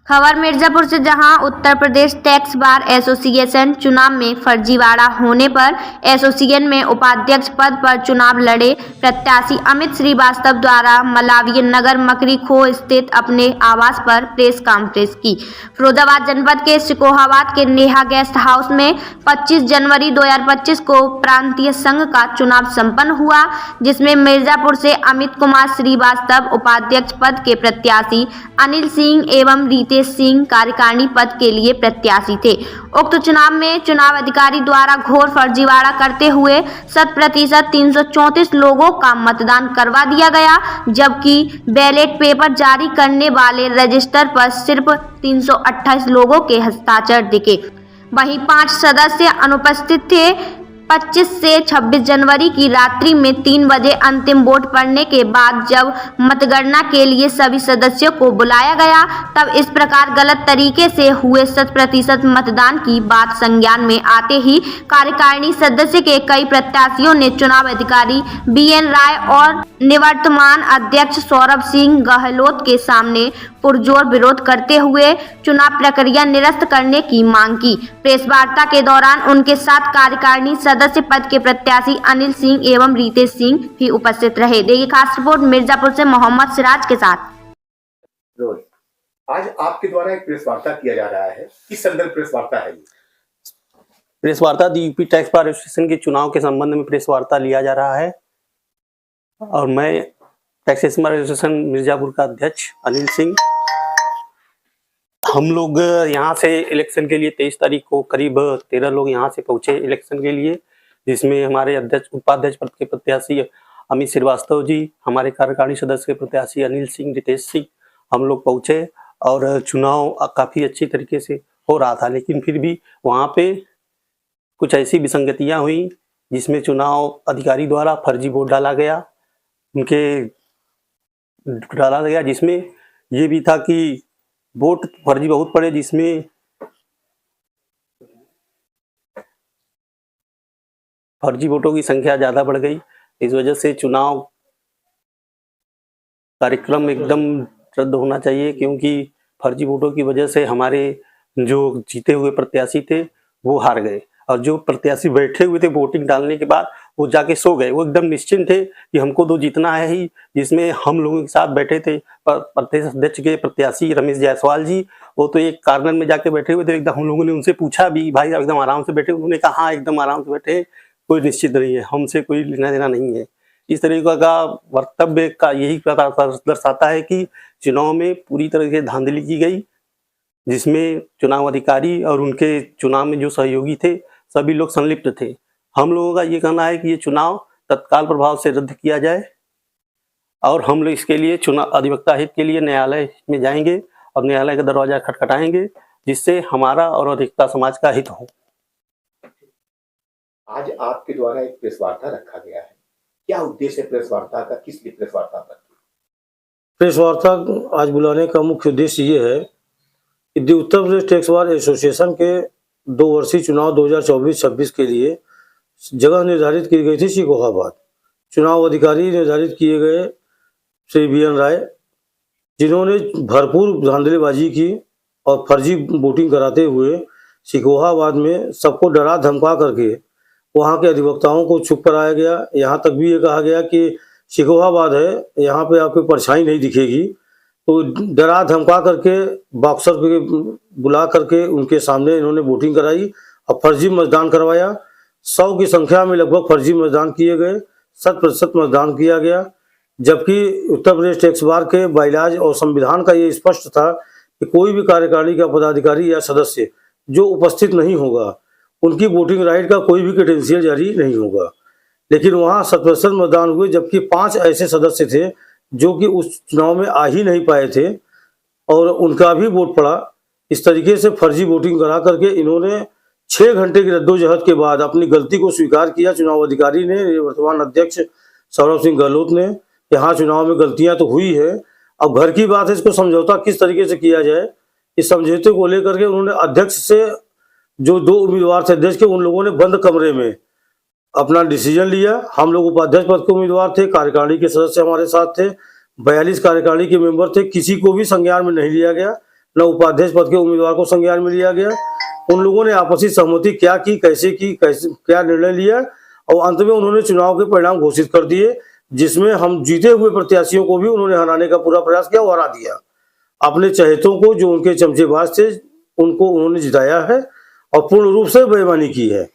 खबर मिर्जापुर से, जहां Uttar Pradesh tax bar association चुनाव में फर्जीवाड़ा होने पर एसोसिएशन में उपाध्यक्ष पद पर चुनाव लड़े प्रत्याशी अमित श्रीवास्तव द्वारा मलाविया नगर मकरी खो स्थित अपने आवास पर प्रेस कॉन्फ्रेंस की। फिरोजाबाद जनपद के सिकोहाबाद के नेहा गेस्ट हाउस में 25 जनवरी 2025 को प्रांतीय संघ का चुनाव संपन्न हुआ, जिसमें मिर्जापुर से अमित कुमार श्रीवास्तव उपाध्यक्ष पद के प्रत्याशी, अनिल सिंह एवं रितेश सिंह कार्यकारिणी पद के लिए प्रत्याशी थे। उक्त चुनाव में चुनाव अधिकारी द्वारा घोर फर्जीवाड़ा करते हुए 100% 334 लोगों का मतदान करवा दिया गया, जबकि बैलेट पेपर जारी करने वाले रजिस्टर पर सिर्फ 328 लोगों के हस्ताक्षर दिखे। वहीं 5 सदस्य अनुपस्थित थे। 25 से 26 जनवरी की रात्रि में 3 बजे अंतिम वोट पड़ने के बाद जब मतगणना के लिए सभी सदस्यों को बुलाया गया, तब इस प्रकार गलत तरीके से हुए 100% मतदान की बात संज्ञान में आते ही कार्यकारिणी सदस्य के कई प्रत्याशियों ने चुनाव अधिकारी बीएन राय और निवर्तमान अध्यक्ष सौरभ सिंह गहलोत के सामने पुरजोर विरोध करते हुए चुनाव प्रक्रिया निरस्त करने की मांग की। प्रेस वार्ता के दौरान उनके साथ कार्यकारिणी सदस्य पद के प्रत्याशी अनिल सिंह एवं रितेश सिंह भी उपस्थित रहे। देखिए खास रिपोर्ट मिर्जापुर से मोहम्मद सिराज के साथ। आज आपके द्वारा एक प्रेस वार्ता किया जा रहा है, किस संदर्भ प्रेस वार्ता है? प्रेस वार्ता यूपी टैक्स बार एसोसिएशन के चुनाव के संबंध में प्रेस वार्ता लिया जा रहा है और मैं टैक्स बार एसोसिएशन मिर्जापुर का अध्यक्ष अनिल सिंह। हम लोग यहाँ से इलेक्शन के लिए 23 तारीख को करीब 13 लोग यहाँ से पहुंचे इलेक्शन के लिए, जिसमें हमारे अध्यक्ष उपाध्यक्ष पद के प्रत्याशी अमित श्रीवास्तव जी, हमारे कार्यकारिणी सदस्य के प्रत्याशी अनिल सिंह, रितेश सिंह, हम लोग पहुंचे और चुनाव काफ़ी अच्छी तरीके से हो रहा था। लेकिन फिर भी वहाँ पे कुछ ऐसी विसंगतियाँ हुई जिसमें चुनाव अधिकारी द्वारा फर्जी वोट डाला गया, जिसमें ये भी था कि वोट फर्जी बहुत पड़े, जिसमें फर्जी वोटों की संख्या ज़्यादा बढ़ गई। इस वजह से चुनाव कार्यक्रम एकदम रद्द होना चाहिए, क्योंकि फर्जी वोटों की वजह से हमारे जो जीते हुए प्रत्याशी थे वो हार गए और जो प्रत्याशी बैठे हुए थे वोटिंग डालने के बाद वो जाके सो गए। वो एकदम निश्चिंत थे कि हमको तो जीतना है ही, जिसमें हम लोगों के साथ बैठे थे प्रदेश अध्यक्ष के प्रत्याशी रमेश जायसवाल जी। वो तो एक कार्नर में जाके बैठे हुए थे। एकदम हम लोगों ने उनसे पूछा भी, भाई एकदम आराम से बैठे? उन्होंने कहा हाँ एकदम आराम से बैठे, कोई निश्चित नहीं है, हमसे कोई लेना देना नहीं है। इस तरीके का वक्तव्य का यही दर्शाता है कि चुनाव में पूरी तरह से धांधली की गई, जिसमें चुनाव अधिकारी और उनके चुनाव में जो सहयोगी थे सभी लोग संलिप्त थे। हम लोगों का ये कहना है कि ये चुनाव तत्काल प्रभाव से रद्द किया जाए और हम लोग इसके लिए चुनाव अधिवक्ता हित के लिए न्यायालय में जाएंगे और न्यायालय का दरवाजा खटखटाएंगे, जिससे हमारा और अधिवक्ता समाज का हित हो। आज आपके द्वारा एक प्रेस वार्ता रखा गया है, क्या उद्देश्य है प्रेस वार्ता का? किस लिए प्रेस वार्ता पर? प्रेस वार्ता आज बुलाने का मुख्य उद्देश्य ये है कि Uttar Pradesh tax bar association के 2 वर्षीय चुनाव 2024-26 के लिए जगह निर्धारित की गई थी सिकोहाबाद। चुनाव अधिकारी निर्धारित किए गए श्री बीएन राय, जिन्होंने भरपूर धांधलीबाजी की और फर्जी वोटिंग कराते हुए सिकोहाबाद में सबको डरा धमका करके वहां के अधिवक्ताओं को चुप कराया गया। यहाँ तक भी ये कहा गया कि सिकोहाबाद है, यहाँ पे आपको परछाई नहीं दिखेगी। तो डरा धमका करके बॉक्सर के बुला करके उनके सामने इन्होंने वोटिंग कराई और फर्जी मतदान करवाया। 100 की संख्या में लगभग फर्जी मतदान किए गए, 100% मतदान किया गया। जबकि उत्तर प्रदेश टैक्स बार के बाइलाज और संविधान का ये स्पष्ट था कि कोई भी कार्यकारिणी का पदाधिकारी या सदस्य जो उपस्थित नहीं होगा, उनकी वोटिंग राइट का कोई भी क्रेडेंशियल जारी नहीं होगा। लेकिन वहाँ 100% मतदान हुए, जबकि 5 ऐसे सदस्य थे जो कि उस चुनाव में आ ही नहीं पाए थे और उनका भी वोट पड़ा। इस तरीके से फर्जी वोटिंग करा करके इन्होंने 6 घंटे की रद्दोजहद के बाद अपनी गलती को स्वीकार किया। चुनाव अधिकारी ने, वर्तमान अध्यक्ष सौरभ सिंह गहलोत ने, कि हाँ चुनाव में गलतियां तो हुई है, अब घर की बात है, इसको समझौता किस तरीके से किया जाए, इस समझौते को लेकर के उन्होंने अध्यक्ष से, जो 2 उम्मीदवार थे अध्यक्ष के, उन लोगों ने बंद कमरे में अपना डिसीजन लिया। हम लोग उपाध्यक्ष पद के उम्मीदवार थे, कार्यकारिणी के सदस्य हमारे साथ थे, 42 कार्यकारिणी के मेंबर थे, किसी को भी संज्ञान में नहीं लिया गया। न उपाध्यक्ष पद के उम्मीदवार को संज्ञान में लिया गया। उन लोगों ने आपसी सहमति क्या की, कैसे क्या निर्णय लिया, और अंत में उन्होंने चुनाव के परिणाम घोषित कर दिए, जिसमें हम जीते हुए प्रत्याशियों को भी उन्होंने हराने का पूरा प्रयास किया और हरा दिया। अपने चहेतों को, जो उनके चमचेबाज थे, उनको उन्होंने जिताया है और पूर्ण रूप से बेईमानी की है।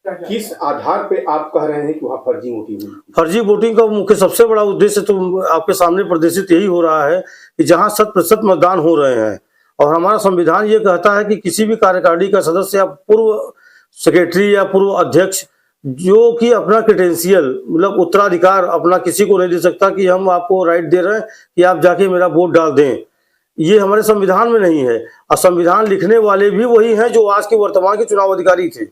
किस आधार पे आप कह रहे हैं कि वहाँ फर्जी वोटिंग हुई? फर्जी वोटिंग का मुख्य सबसे बड़ा उद्देश्य तो आपके सामने प्रदर्शित यही हो रहा है कि जहां 100% मतदान हो रहे हैं, और हमारा संविधान ये कहता है कि किसी भी कार्यकारिणी का सदस्य या पूर्व सेक्रेटरी या पूर्व अध्यक्ष जो कि अपना क्रेडेंशियल मतलब उत्तराधिकार अपना किसी को नहीं दे सकता कि हम आपको राइट दे रहे हैं कि आप जाके मेरा वोट डाल दें। ये हमारे संविधान में नहीं है, और संविधान लिखने वाले भी वही हैं जो आज के वर्तमान के चुनाव अधिकारी थे।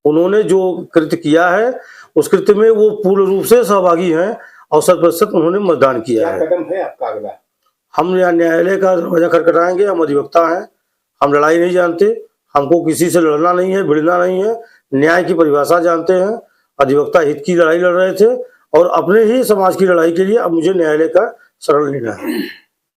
उन्होंने जो कृत्य किया है उस कृत्य में वो पूर्ण रूप से सहभागी हैं और 100% उन्होंने मतदान किया है। क्या कदम है आपका अगला? हम न्यायालय का दरवाजा खटखटाएंगे। हम अधिवक्ता हैं, हम लड़ाई नहीं जानते, हमको किसी से लड़ना नहीं है, भिड़ना नहीं है, न्याय की परिभाषा जानते हैं। अधिवक्ता हित की लड़ाई लड़ रहे थे और अपने ही समाज की लड़ाई के लिए अब मुझे न्यायालय का शरण लेना है।